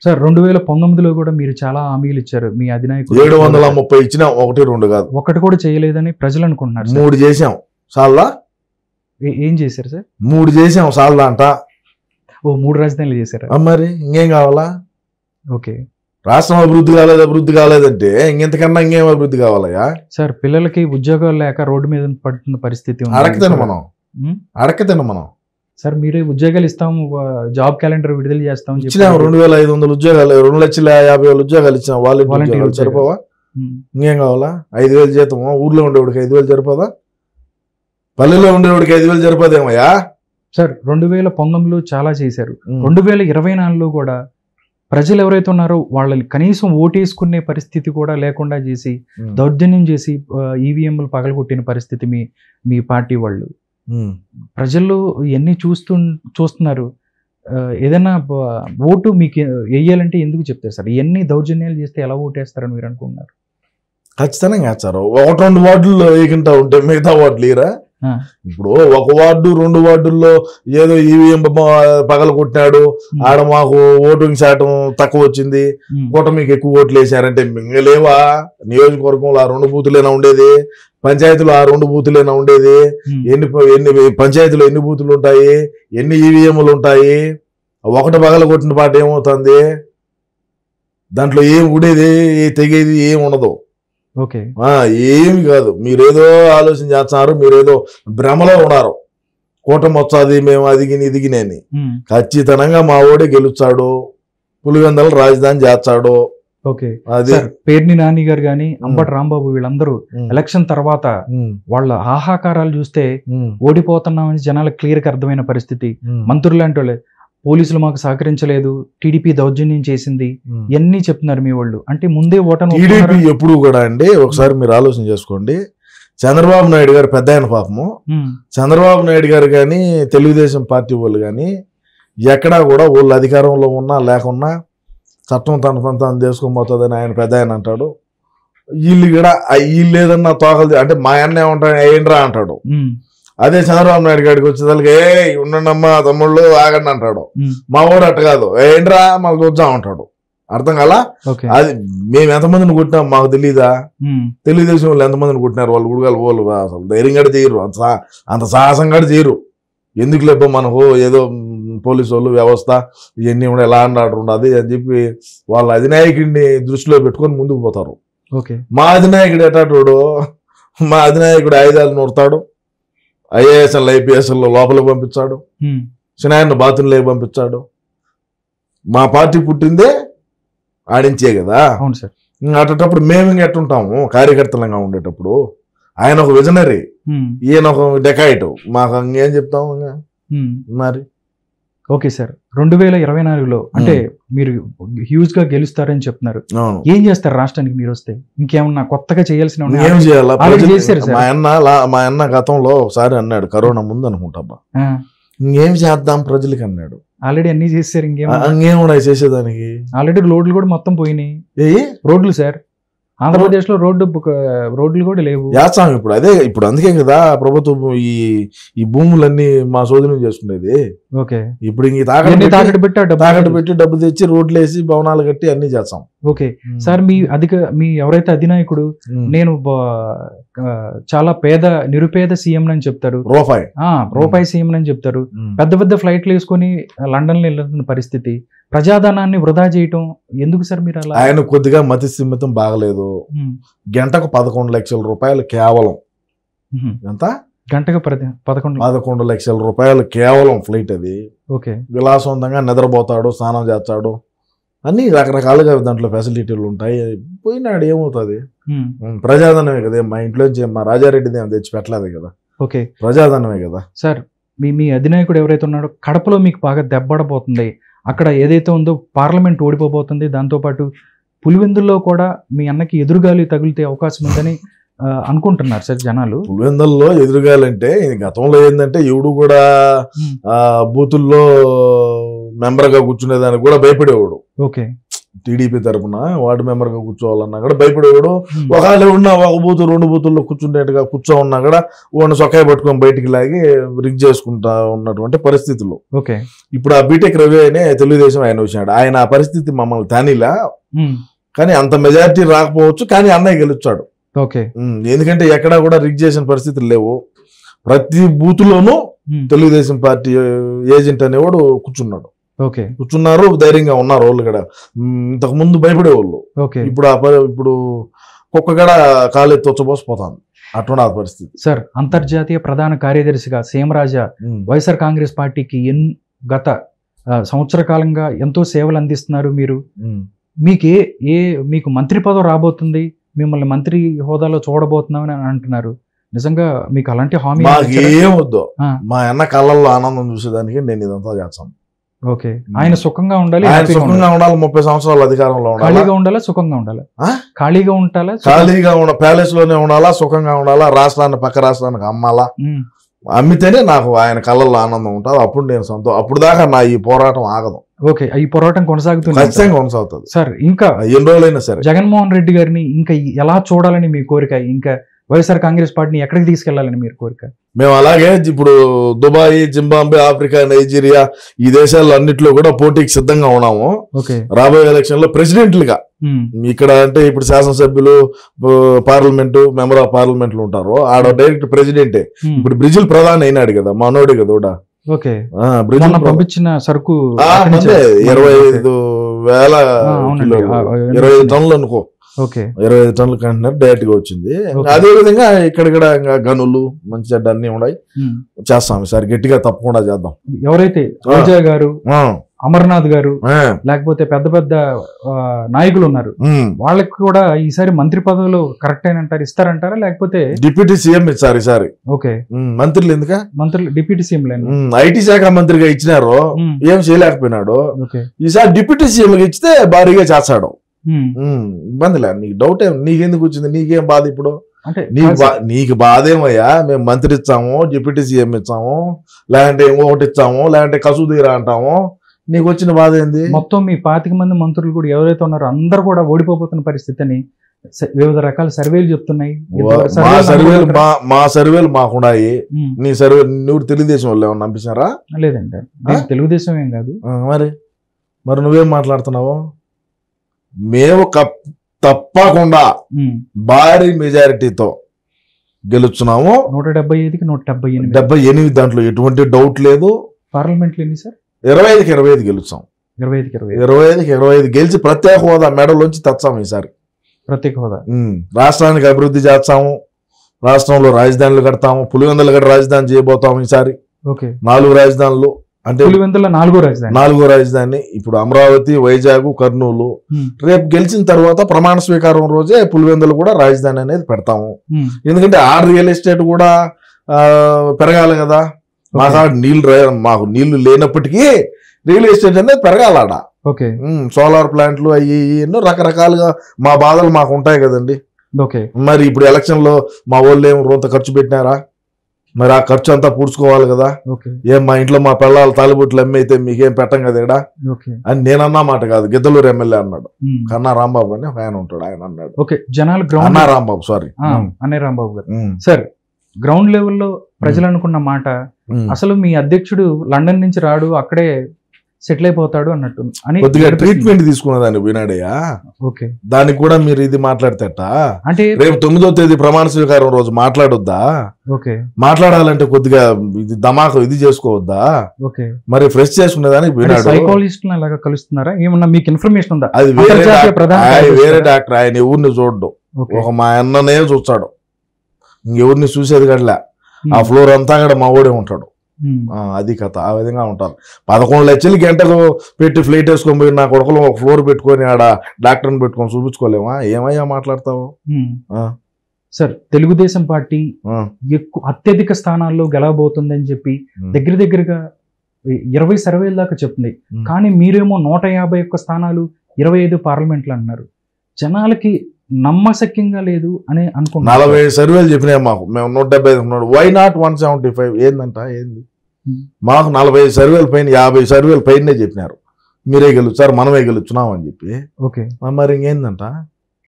Sir 2019లో కూడా మీరు చాలా హామీలు ఇచ్చారు మీ అధినాయకుడు. 730 ఇచ్చినా 1-2 కాదు, ఒకటి కూడా చేయలేదని ప్రజలు అనుకుంటున్నారు. 3 చేసాం సాల్లా. ఏం చేశారు సార్? 3 చేసాం సాల్లా అంట. ఓ 3 రాజధానులు చేశారా? మరి ఇంకేం కావాలా? ఓకే. రాష్ట్రం అభివృద్ధి కాలేదంటే ఇంకెంతకన్నా ఇంకేం అభివృద్ధి కావాలయ్యా? సార్ పిల్లలకి ఉద్యోగాలు లేక రోడ్డు మీద పడుతున్న పరిస్థితి అడక్కతేను మనం. సార్ మీరే ఉద్యోగాలు ఇస్తాం, జాబ్ క్యాలెండర్ విడుదల చేస్తాం ఇచ్చినాం. 2500 ఉద్యోగాలు, 2,50,000 ఉద్యోగాలు ఇచ్చాం. వాలంటీర్లు సరిపోవా? ఇంకేం కావాలా? 5,000 జీతం ఊర్లో ఉండేవాడికి 5,000 సరిపోదా? పల్లెల్లో ఉండేవాడికి 5,000 సరిపోదేమయ్యా? సార్ 2019లో చాలా చేశారు. 2024లో కూడా ప్రజలు ఎవరైతే ఉన్నారో వాళ్ళని కనీసం ఓటేసుకునే పరిస్థితి కూడా లేకుండా చేసి దౌర్జన్యం చేసి ఈవీఎంలు పగలగొట్టిన పరిస్థితి మీ పార్టీ వాళ్ళు. ప్రజలు ఇవన్నీ చూస్తున్నారు. ఏదైనా ఓటు మీకు వేయాలంటే ఎందుకు చెప్తారు సార్? ఇవన్నీ దౌర్జన్యాలు చేస్తే ఎలా ఓటేస్తారని మీరు అనుకుంటున్నారు? ఖచ్చితంగా వేస్తారు. 1-2 వార్డుల్లో వేయకుండా ఉంటే మిగతా వార్డులు లేరా? ఇప్పుడు 1 వార్డు 2 వార్డుల్లో ఏదో ఈవీఎం పగల కొట్టినాడు, ఆడ మాకు ఓటింగ్ శాతం తక్కువ వచ్చింది, కూటమికి ఎక్కువ ఓట్లు వేసారంటే మింగలేవా? నియోజకవర్గంలో ఆ 2 బూతులేనా ఉండేది? పంచాయతీలో ఆ 2 బూతులేనా ఉండేది? ఎన్ని పంచాయతీలో ఎన్ని బూతులు ఉంటాయి? ఎన్ని ఈవీఎంలు ఉంటాయి? 1 పగల కొట్టిన పాట ఏమవుతుంది? దాంట్లో ఏం ఉండేది, తెగేది ఏం ఉండదు. ఓకే. ఏమి కాదు. మీరేదో ఆలోచన చేస్తున్నారు, మీరేదో భ్రమలో ఉన్నారు. కూటమి వచ్చాది, మేము అదిగినేని. ఖచ్చితంగా మా ఓడే గెలుస్తాడు, పులివెందల రాజధాని చేస్తాడు. ఓకే. పేర్ని నాని గారు గాని అంబటి రాంబాబు వీళ్ళందరూ ఎలక్షన్ తర్వాత వాళ్ళ ఆహాకారాలు చూస్తే ఓడిపోతున్నామని జనాలకు క్లియర్ గా అర్థమైన పరిస్థితి. మంత్రులు లాంటి వాళ్ళే పోలీసులు మాకు సహకరించలేదు, టీడీపీ దౌర్జన్యం చేసింది, ఇవన్నీ చెప్తున్నారు మీ వాళ్ళు. అంటే ముందే ఓటమి. టీడీపీ ఎప్పుడు కూడా అండి, ఒకసారి మీరు ఆలోచన చేసుకోండి. చంద్రబాబు నాయుడు గారు పెద్ద ఆయన పాపము. చంద్రబాబు నాయుడు గారు కానీ తెలుగుదేశం పార్టీ వాళ్ళు కానీ ఎక్కడా కూడా వాళ్ళు అధికారంలో ఉన్నా లేకున్నా చట్టం తన పని తాను చేసుకొని పోతుందని ఆయన పెద్ద ఆయన అంటాడు. వీళ్ళు కూడా వీళ్ళు ఏదన్నా తోకలు అంటే మా అన్న ఏమంటాడు, ఏంట్రా అంటాడు. అదే చంద్రబాబు నాయుడు గారికి వచ్చేదానికి ఉండండమ్మా తమ్ముళ్ళు ఆగండి అంటాడు. మా ఊరు అట్ట కాదు, ఏంట్రా మాకు చూద్దాం అంటాడు. అర్థం కాలా? అది మేము ఎంతమందిని కొట్టినాం మాకు తెలీదా? తెలుగుదేశం వాళ్ళు ఎంతమందిని కొట్టినారు? వాళ్ళు గుడిగాలు వాళ్ళు అసలు ధైర్యం కూడా చేయరు, అంత సాహసం కూడా చేయరు. ఎందుకు లేపో మనకు ఏదో పోలీసు వాళ్ళు వ్యవస్థ ఇవన్నీ కూడా ఎలా ఆర్డర్ ఉండదు అని చెప్పి వాళ్ళ అధినాయకుడిని దృష్టిలో పెట్టుకొని ముందుకు పోతారు. మా అధినాయకుడు ఎటాటోడు, మా అధినాయకుడు ఆయుధాలు నూరుతాడు, ఐఏఎస్ఎల్ ఐపీఎస్ఎల్ లోపలికి పంపించాడు, సినాయన్న బాత్రూంలోకి పంపించాడు. మా పార్టీ పుట్టిందే ఆడించే కదా. అటప్పుడు మేము ఇంక ఎట్టుంటాము కార్యకర్తలంగా ఉండేటప్పుడు. ఆయన ఒక విజనరీ, ఈయన ఒక డెకాయిట్, మాకు ఇంకేం చెప్తాము మరి. ఓకే సార్, 2024లో అంటే మీరు హ్యూజ్ గా గెలుస్తారని చెప్తున్నారు. ఏం చేస్తారు రాష్ట్రానికి మీరు వస్తే? ఇంకేమన్నా కొత్తగా చేయాల్సిన ఏం చేయాలి? మా అన్న గతంలో ఒకసారి అన్నాడు, కరోనా ముందు అనుకుంటా, ఇంకేం చేద్దాం ప్రజలకి అన్నాడు. ఆల్రెడీ అన్ని చేశారు, ఇంకేమున్నాయి చేసేదానికి? ఆల్రెడీ రోడ్లు కూడా మొత్తం పోయినాయి. రోడ్లు సార్ ఆంధ్రప్రదేశ్ లో రోడ్లు కూడా లేవు. చేస్తాం ఇప్పుడు. అదే ఇప్పుడు అందుకే కదా ప్రభుత్వం ఈ భూములన్నీ మా శోధనం చేసుకునేది. ఓకే. ఇప్పుడు ఇంక తాకట్టు పెట్టి డబ్బు తెచ్చి రోడ్లు వేసి భవనాలు కట్టి అన్ని చేస్తాం. ఓకే సార్, మీ ఎవరైతే అధినాయకుడు నేను చాలా నిరుపేద సీఎం అని చెప్తారు, రూపాయి సీఎం అని చెప్తారు, పెద్ద పెద్ద ఫ్లైట్లు వేసుకొని లండన్ లో వెళ్తున్న పరిస్థితి. ప్రజాధనాన్ని వృధా చేయటం ఎందుకు సార్ మీరు అలా? ఆయన కొద్దిగా మతి స్థిమితం బాగలేదు. గంటకు 11 లక్షల రూపాయలు కేవలం. ఎంత? గంటకు 11 లక్షల రూపాయలు కేవలం ఫ్లైట్ అది. ఓకే. విలాసవంతంగా నిద్రపోతాడు, స్నానం చేస్తాడు, అన్ని రకరకాలుగా దాంట్లో ఫెసిలిటీలు ఉంటాయి. పోయినాడు ఏమవుతుంది? ప్రజాధనమే కదా. మా ఇంట్లోంచి మా రాజారెడ్డిది ఏం తెచ్చి పెట్టలేదు కదా. ఓకే, ప్రజాధనమే కదా. సార్ మీ అధినాయకుడు ఎవరైతే ఉన్నాడో కడపలో మీకు బాగా దెబ్బడబోతుంది. అక్కడ ఏదైతే ఉందో పార్లమెంట్ ఓడిపోబోతుంది. దాంతోపాటు పులివెందుల్లో కూడా మీ అన్నకి ఎదురుగాలి తగిలితే అవకాశం ఉందని అనుకుంటున్నారు సార్ జనాలు. పులివెందుల్లో ఎదురుగాలంటే గతంలో ఏంటంటే ఎవడు కూడా బూతుల్లో మెంబర్ గా కూర్చునేదానికి కూడా భయపడేవాడు. ఓకే. టీడీపీ తరఫున వార్డు మెంబర్గా కూర్చోవాలన్నా కూడా భయపడేవాడు. ఒకవేళ ఉన్నా ఒక బూతు 2 బూతుల్లో కూర్చుండేట్టుగా ఉన్నా కూడా వాడిని సొక్కాయ పట్టుకొని బయటికి లాగి రిగ్ చేసుకుంటా ఉన్నటువంటి పరిస్థితులు. ఓకే, ఇప్పుడు ఆ బీటెక్ రవి అనే తెలుగుదేశం ఆయన వచ్చినాడు. ఆయన ఆ పరిస్థితి మమ్మల్ని తానిలా, కానీ అంత మెజారిటీ రాకపోవచ్చు, కానీ అన్నయ్య గెలుచాడు. ఓకే, ఎందుకంటే ఎక్కడా కూడా రిగ్ చేసిన పరిస్థితులు లేవు. ప్రతి బూతులోనూ తెలుగుదేశం పార్టీ ఏజెంట్ అనేవాడు కూర్చున్నాడు. ఓకే, కూర్చున్నారు, ధైర్యంగా ఉన్నారు వాళ్ళు కూడా. ఇంతకు ముందు భయపడేవాళ్ళు. ఇప్పుడు ఇప్పుడు కుక్క కూడా కాలెత్తి వచ్చబోసిపోతాను, అటువంటి పరిస్థితి. సార్, అంతర్జాతీయ ప్రధాన కార్యదర్శిగా సీఎంరాజా వైఎస్ఆర్ కాంగ్రెస్ పార్టీకి గత సంవత్సర కాలంగా ఎంతో సేవలు అందిస్తున్నారు మీరు. మీకు మంత్రి పదవి రాబోతుంది, మిమ్మల్ని మంత్రి హోదాలో చూడబోతున్నామని అంటున్నారు. నిజంగా మీకు అలాంటి హామీ? ఏం వద్దు, మా అన్న కళ్ళల్లో ఆనందం చూసేదానికి నేను ఇదంతా చేస్తాను. ఓకే, ఆయన సుఖంగా ఉండాలి, సుఖంగా ఉండాలి, 30 సంవత్సరాలు అధికారంలో ఉండాలి. ఖాళీగా ఉండాలా, సుఖంగా ఉండాలా? ఖాళీగా ఉండాలా, ప్యాలెస్ లోనే ఉండాలా, సుఖంగా ఉండాలా, రాష్ట్రాన్ని పక్క రాష్ట్రానికి అమ్మాలా. అమ్మితేనే నాకు ఆయన కళ్ళల్లో ఆనందం ఉంటుంది. అప్పుడు నేను సంతోషం. అప్పుడు దాకా నా ఈ పోరాటం ఆగదు. ఓకే, ఈ పోరాటం కొనసాగుతుంది, ఖచ్చితంగా కొనసాగుతుంది సార్. ఇంకా ఎన్ని రోజులైనా సరే జగన్మోహన్ రెడ్డి గారిని ఇంకా ఎలా చూడాలని మీ కోరిక? ఇంకా వైఎస్ఆర్ కాంగ్రెస్ పార్టీని ఎక్కడికి తీసుకెళ్లాలని మీరు కోరిక? మేము అలాగే ఇప్పుడు దుబాయ్, జింబాబ్వే, ఆఫ్రికా, నైజీరియా ఈ దేశాల్లో అన్నింటిలో కూడా పోటీకి సిద్ధంగా ఉన్నాము. రాబోయే ఎలక్షన్ లో ప్రెసిడెంట్లుగా ఇక్కడ అంటే ఇప్పుడు శాసనసభ్యులు, పార్లమెంటు, మెంబర్ ఆఫ్ పార్లమెంట్లు ఉంటారు. ఆడ డైరెక్ట్ ప్రెసిడెంటే. ఇప్పుడు బ్రిజిల్ ప్రధాని అయినాడు కదా, మనోడే కదా కూడా. ఓకే, పంపించిన సరుకు 25,000 టన్నులు అనుకో. 25 టన్నుల కంటైనర్ డైరెక్ట్ గా వచ్చింది. అదే విధంగా ఇక్కడ కూడా గనులు మంచి చెడ్డ అన్ని ఉన్నాయి. చేస్తాం ఈసారి గట్టిగా, తప్పకుండా చేద్దాం. ఎవరైతే రోజా గారు, అమర్నాథ్ గారు, లేకపోతే పెద్ద పెద్ద నాయకులు ఉన్నారు, వాళ్ళకి కూడా ఈసారి మంత్రి పదవులు కరెక్ట్ అయినంటారు, ఇస్తారంటారా? లేకపోతే డిప్యూటీ సీఎం ఇచ్చారు ఈసారి. ఓకే, మంత్రులు ఎందుక? మంత్రులు డిప్యూటీ సీఎం ఐటీ శాఖ మంత్రిగా ఇచ్చినారు, ఏం చేయలేకపోయినాడు. ఈసారి డిప్యూటీ సీఎం ఇచ్చితే భారీగా చేస్తాడు. ఇబ్బందిలే, నీకు డౌట్ ఏం, నీకెందుకు వచ్చింది, నీకేం బాధ ఇప్పుడు? నీకు బాధ ఏమయ్యా? మేము మంత్రి ఇచ్చాము, డిప్యూటీ సీఎం ఇచ్చాము, లేదంటే ఇంకొకటి ఇచ్చాము, లేదంటే కసూదీరా అంటాము, నీకు వచ్చిన బాధ ఏంది? మొత్తం మీ 25 మంది మంత్రులు కూడా ఎవరైతే ఉన్నారో అందరు కూడా ఓడిపోతున్న పరిస్థితి అని వివిధ రకాల సర్వేలు చెప్తున్నాయి. మా సర్వేలు మాకున్నాయి. నీ సర్వే నువ్వు తెలుగుదేశం వాళ్ళు ఏమన్నా పంపించారా? లేదండి, తెలుగుదేశం ఏం కాదు. మరి నువ్వేం మాట్లాడుతున్నావు? మేము తప్పకుండా భారీ మెజారిటీతో గెలుచున్నాము. 175కి 178. 78 దాంట్లో ఎటువంటి డౌట్ లేదు. పార్లమెంట్ ఎన్ని సార్? 25కి 25 గెలుచాం. 25కి 25 గెలిచి ప్రత్యేక హోదా మెడలోంచి తెచ్చాము ఈసారి. ప్రత్యేక హోదా రాష్ట్రానికి అభివృద్ధి చేస్తాము. రాష్ట్రంలో రాజధానులు కడతాము. పులివెందుల గడ రాజధాని చేయబోతాము ఈసారి. 4 రాజధానులు అంటే పులివెందుల 4వ రాజధాని. ఇప్పుడు అమరావతి, వైజాగ్, కర్నూలు. రేపు గెలిచిన తర్వాత ప్రమాణ స్వీకారం రోజే పులివెందులు కూడా రాజధాని అనేది పెడతాము. ఎందుకంటే ఆ రియల్ ఎస్టేట్ కూడా పెరగాలి కదా. మాకు నీళ్లు లేనప్పటికీ రియల్ ఎస్టేట్ అనేది పెరగాలడ. సోలార్ ప్లాంట్లు అయ్యి ఎన్నో రకరకాలుగా మా బాధలు మాకు ఉంటాయి కదండి. మరి ఇప్పుడు ఎలక్షన్ లో మా వాళ్ళు ఏం రొంత ఖర్చు పెట్టినారా? మరి ఆ ఖర్చు అంతా పూడ్చుకోవాలి కదా. ఏం మా ఇంట్లో మా పిల్లలు తాలిబొట్లు అమ్మి అయితే మీకేం పెట్టం కదా ఇక్కడ అని నేనన్నా మాట కాదు, గిద్దలూరు ఎమ్మెల్యే అన్నాడు. కన్నా రాంబాబు అని ఆయన ఉంటాడు, ఆయన అన్నాడు. అన్నా రాంబాబు, సారీ అనే రాంబాబు గారు. సార్, గ్రౌండ్ లెవెల్లో ప్రజలు అనుకున్న మాట, అసలు మీ అధ్యక్షుడు లండన్ నుంచి రాడు, అక్కడే సెటిల్ అయిపోతాడు అన్నట్టు అని కొద్దిగా ట్రీట్మెంట్ తీసుకున్నదాన్ని పోయినాడయ్యా. దానికి కూడా మీరు ఇది మాట్లాడతేట అంటే రేపు 9వ తేదీ ప్రమాణ స్వీకారం రోజు మాట్లాడొద్దా? మాట్లాడాలంటే కొద్దిగా ఇది ధమాకు ఇది చేసుకోవద్దా? మరి ఫ్రెష్ చేసుకునేదానికి పోయినాడు. సైకాలజిస్ట్ అలాగా కలుస్తున్నారా? ఏమన్నా మీకు ఇన్ఫర్మేషన్ ఉందా? అది వేరే డాక్టర్, ఆయన ఎవరిని చూడడు, ఒక మా అన్ననే చూస్తాడు, ఇంకెవరిని చూసేది కట్లా. ఆ ఫ్లోర్ అంతా కూడా మా ఓడే ఉంటాడు. అది కథ, ఆ విధంగా ఉంటారు. 11 లక్షలు గంటలు పెట్టి ఫ్లైట్ వేసుకొని పోయి నా కొడుకులు ఒక ఫ్లోర్ పెట్టుకొని ఆడ డాక్టర్ని పెట్టుకొని చూపించుకోలేమా? ఏమయ్యా మాట్లాడతావు? సార్, తెలుగుదేశం పార్టీ అత్యధిక స్థానాల్లో గెలవబోతుందని చెప్పి దగ్గరగా 20 సర్వేల దాకా చెప్తుంది. కానీ మీరేమో 151 స్థానాలు, 25 పార్లమెంట్లు అంటున్నారు. జనాలకి నమ్మశక్యంగా లేదు అని అనుకుంటున్నారు. 40 సర్వేలు చెప్పినాయి మాకు, మేము 175. Why not 175? ఏందంట ఏంది? మాకు 40 సర్వేల పైన 50 సర్వేల పైనే చెప్పినారు. మీరే గెలుస్తారు మనమే గెలుచున్నాం అని చెప్పి ఓకే మరి ఇంకేందంట